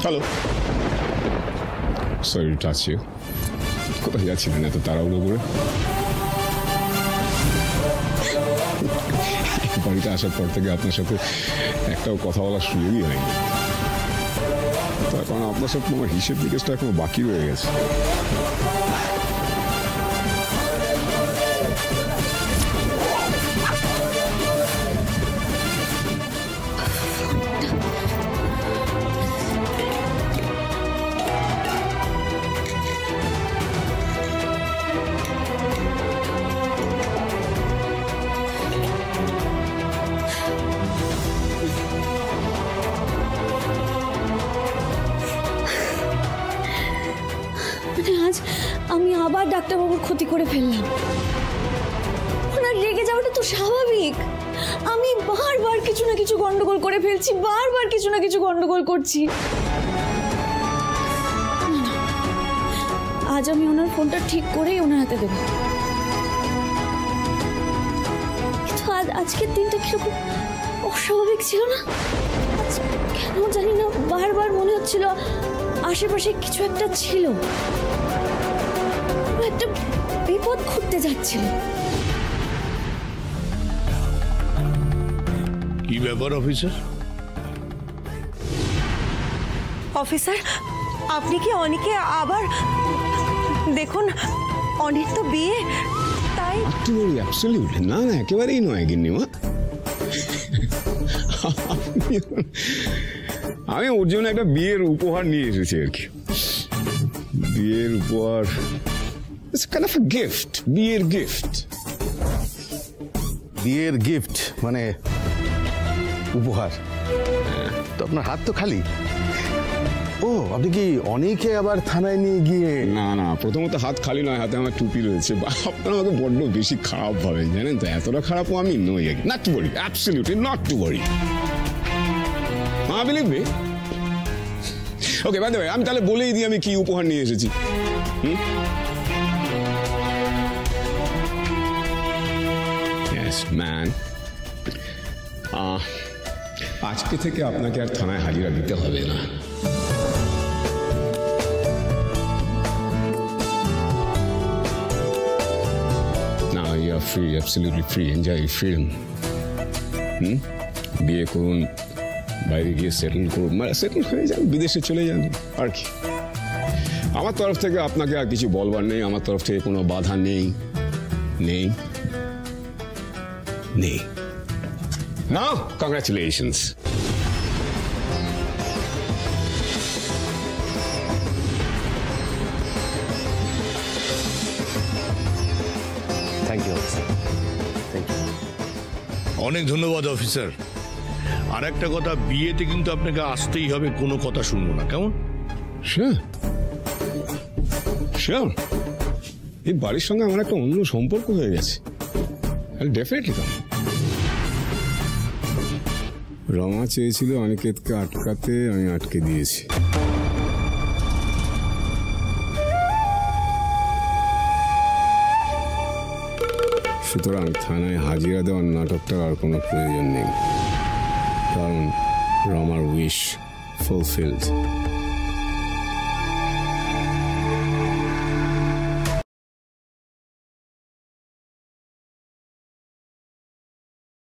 Hello, sorry to touch you. কোথায় যাচ্ছিলেন এত তাড়াহুড়ো করে? বাড়িতে আসার পর থেকে আপনার সাথে একটাও কথা বলার সুযোগই হয়নি, তার কারণ আপনার সাথে আমার হিসেব নিকেশটা এখনো বাকি রয়ে গেছে। আজ আমি আবার ডাক্তারবাবুর ক্ষতি করে ফেললাম। ওনার রেগে যাওয়াটা তো স্বাভাবিক। আমি বারবার কিছু না কিছু গন্ডগোল করে ফেলছি, বারবার কিছু না কিছু গন্ডগোল করছি। আজ আমি ওনার ফোনটা ঠিক করেই ওনার হাতে দেবো। কিন্তু আজকের দিনটা কিরকম অস্বাভাবিক ছিল না? কেন জানি না বারবার মনে হচ্ছিল আশেপাশে কিছু একটা ছিল, একটা বিপদ ঘটতে যাচ্ছিল। কি ব্যাপার অফিসার? অফিসার, আপনি কি অনিকে আবার দেখুন, অনির তো বিয়ে, তাই অ্যাবসলিউটলি না, না একেবারেই নয় গিন্নিমা। আমি ওর জন্য একটা বিয়ের উপহার নিয়ে এসেছি আর কি। বিয়ের উপহার, it's kind of a gift, বিয়ের গিফট। বিয়ের গিফট মানে উপহার? তো আপনার হাত তো খালি। ও, আপনি কি অনেকে আবার থানায় নিয়ে গিয়ে? না না, প্রথমত হাত খালি নয়, হাতে আমার টুপি রয়েছে। আপনার আমাকে বড্ড বেশি খারাপ ভাবেন জানেন তো, এতটা খারাপও আমি নই। Not to worry, absolutely not to worry. Believe me. Okay, by the way, আমি তাহলে বলেই দিই আমি কি উপহার নিয়ে এসেছি। ইয়েস ম্যান, আজকে থেকে আপনাকে আর থানায় হাজিরা দিতে হবে না। Now you are free, absolutely free. Enjoy your freedom. বিয়ে করুন, বাইরে গিয়ে সেটেল করুন, সেটেল হয়ে যান, বিদেশে চলে যান আর কি। আমার তরফ থেকে আপনাকে আর কিছু বলবার নেই, আমার তরফ থেকে কোনো বাধা নেই, নেই, নেই। Now, congratulations. Thank you officer, thank you. অনেক ধন্যবাদ অফিসার। আর একটা কথা, বিয়েতে কিন্তু আপনাকে আসতেই হবে, কোনো কথা শুনবো না, কেমন? Sure. Sure. এই বাড়ির সঙ্গে আমার একটা অন্য সম্পর্ক হয়ে গেছে। ডেফিনেটলি কাম। রমা চেয়েছিল অনিকেতকে আটকাতে, আমি আটকে দিয়েছি। সুতরাং থানায় হাজিরা দেওয়ার নাটকটার আর কোনো প্রয়োজন নেই, কারণ রমার উইশ ফুলফিলড।